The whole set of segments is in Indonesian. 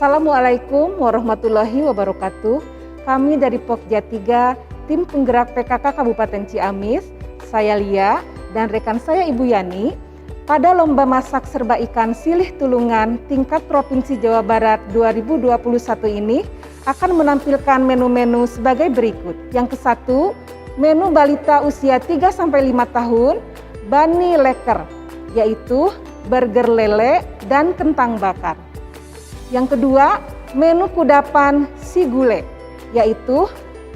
Assalamualaikum warahmatullahi wabarakatuh. Kami dari Pokja 3, tim penggerak PKK Kabupaten Ciamis, saya Lia dan rekan saya Ibu Yani, pada lomba masak serba ikan silih tulungan tingkat Provinsi Jawa Barat 2021 ini akan menampilkan menu-menu sebagai berikut. Yang ke-1, menu balita usia 3-5 tahun, Bani Leker, yaitu burger lele dan kentang bakar. Yang kedua, menu kudapan si gule, yaitu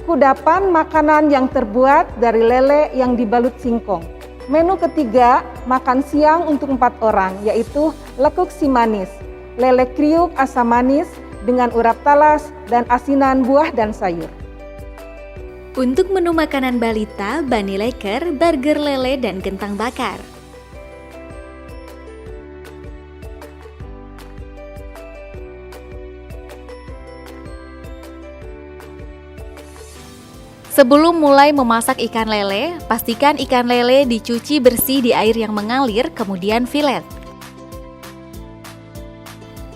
kudapan makanan yang terbuat dari lele yang dibalut singkong. Menu ketiga, makan siang untuk 4 orang, yaitu lekuk si manis, lele kriuk asam manis dengan urap talas dan asinan buah dan sayur. Untuk menu makanan balita, Bani Leker, burger lele dan kentang bakar. Sebelum mulai memasak ikan lele, pastikan ikan lele dicuci bersih di air yang mengalir, kemudian filet.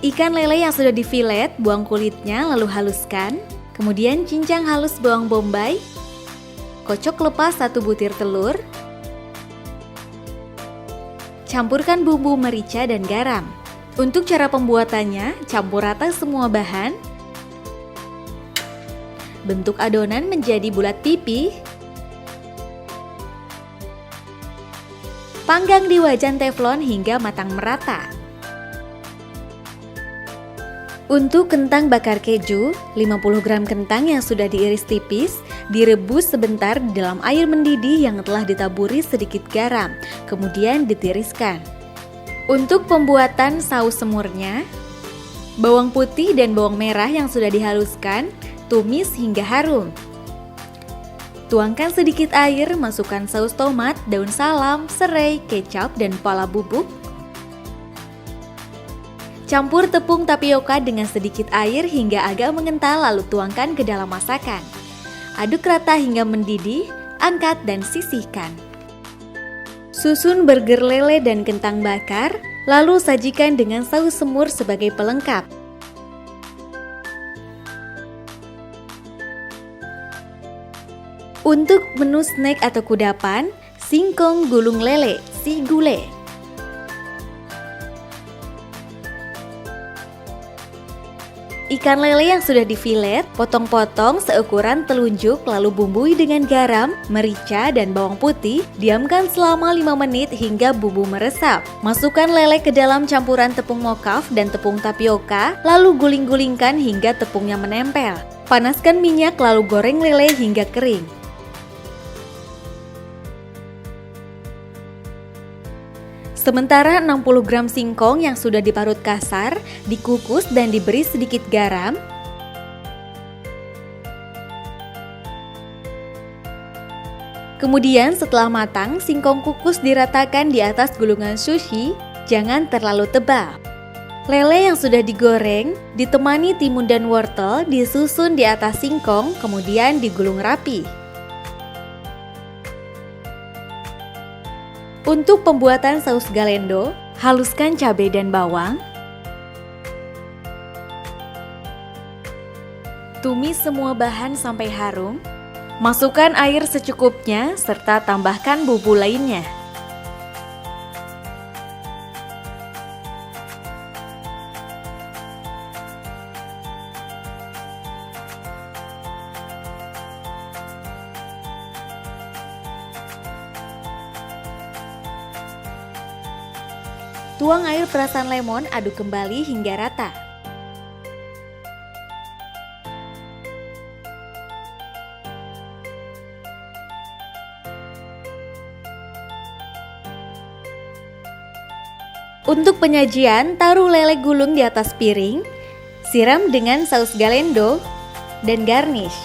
Ikan lele yang sudah difilet, buang kulitnya lalu haluskan, kemudian cincang halus bawang bombay, kocok lepas 1 butir telur, campurkan bumbu merica dan garam. Untuk cara pembuatannya, campur rata semua bahan, bentuk adonan menjadi bulat pipih, panggang di wajan teflon hingga matang merata. Untuk kentang bakar keju, 50 gram kentang yang sudah diiris tipis, direbus sebentar di dalam air mendidih yang telah ditaburi sedikit garam, kemudian ditiriskan. Untuk pembuatan saus semurnya, bawang putih dan bawang merah yang sudah dihaluskan, tumis hingga harum. Tuangkan sedikit air, masukkan saus tomat, daun salam, serai, kecap, dan pala bubuk. Campur tepung tapioka dengan sedikit air hingga agak mengental lalu tuangkan ke dalam masakan. Aduk rata hingga mendidih, angkat dan sisihkan. Susun burger lele dan kentang bakar, lalu sajikan dengan saus semur sebagai pelengkap. Untuk menu snack atau kudapan, singkong gulung lele, si gule. Ikan lele yang sudah difilet, potong-potong seukuran telunjuk lalu bumbui dengan garam, merica, dan bawang putih. Diamkan selama 5 menit hingga bumbu meresap. Masukkan lele ke dalam campuran tepung mokaf dan tepung tapioka, lalu guling-gulingkan hingga tepungnya menempel. Panaskan minyak lalu goreng lele hingga kering. Sementara 60 gram singkong yang sudah diparut kasar, dikukus dan diberi sedikit garam. Kemudian setelah matang, singkong kukus diratakan di atas gulungan sushi, jangan terlalu tebal. Lele yang sudah digoreng, ditemani timun dan wortel, disusun di atas singkong, kemudian digulung rapi. Untuk pembuatan saus galendo, haluskan cabai dan bawang. Tumis semua bahan sampai harum. Masukkan air secukupnya serta tambahkan bumbu lainnya. Tuang air perasan lemon, aduk kembali hingga rata. Untuk penyajian, taruh lele gulung di atas piring, siram dengan saus galendo, dan garnish.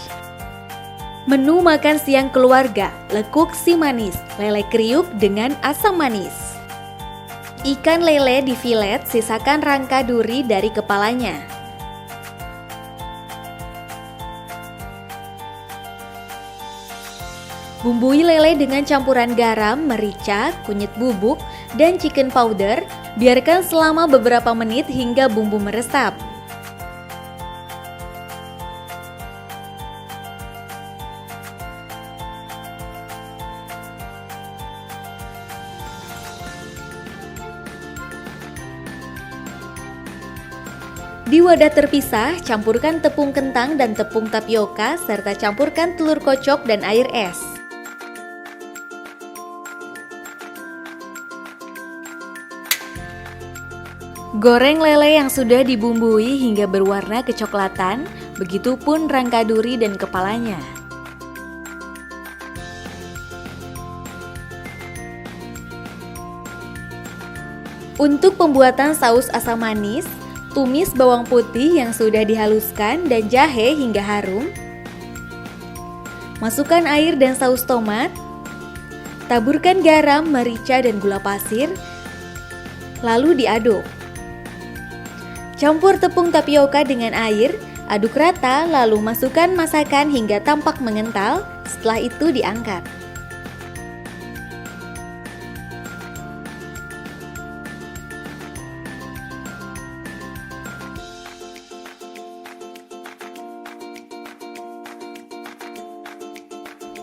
Menu makan siang keluarga, lekuk si manis, lele kriuk dengan asam manis. Ikan lele difilet, sisakan rangka duri dari kepalanya. Bumbui lele dengan campuran garam, merica, kunyit bubuk, dan chicken powder. Biarkan selama beberapa menit hingga bumbu meresap. Di wadah terpisah, campurkan tepung kentang dan tepung tapioka serta campurkan telur kocok dan air es. Goreng lele yang sudah dibumbui hingga berwarna kecoklatan, begitupun rangka duri dan kepalanya. Untuk pembuatan saus asam manis, tumis bawang putih yang sudah dihaluskan dan jahe hingga harum. Masukkan air dan saus tomat. Taburkan garam, merica, dan gula pasir. Lalu diaduk. Campur tepung tapioka dengan air, aduk rata lalu masukkan masakan hingga tampak mengental. Setelah itu diangkat.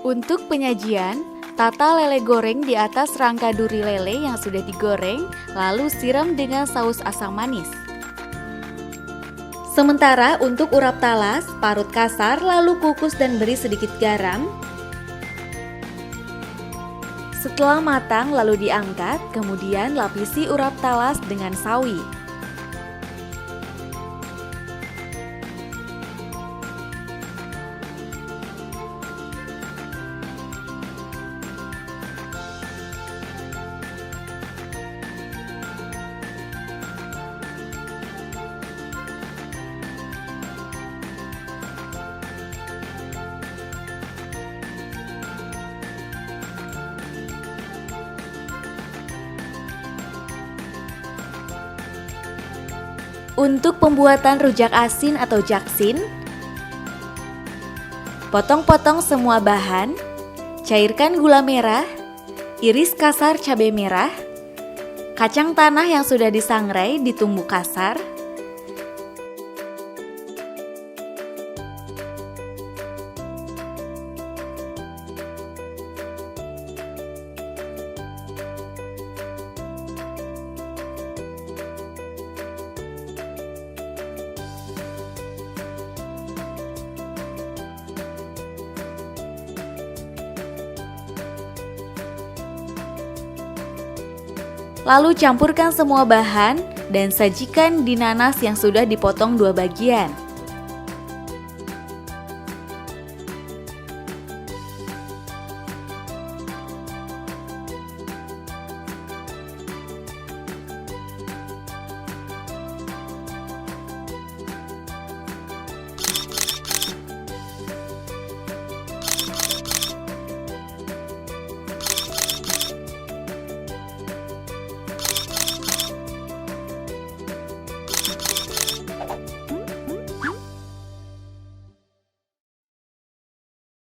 Untuk penyajian, tata lele goreng di atas rangka duri lele yang sudah digoreng, lalu siram dengan saus asam manis. Sementara untuk urap talas, parut kasar lalu kukus dan beri sedikit garam. Setelah matang lalu diangkat, kemudian lapisi urap talas dengan sawi. Untuk pembuatan rujak asin atau jaksin, potong-potong semua bahan, cairkan gula merah, iris kasar cabai merah, kacang tanah yang sudah disangrai ditumbuk kasar, lalu campurkan semua bahan dan sajikan di nanas yang sudah dipotong dua bagian.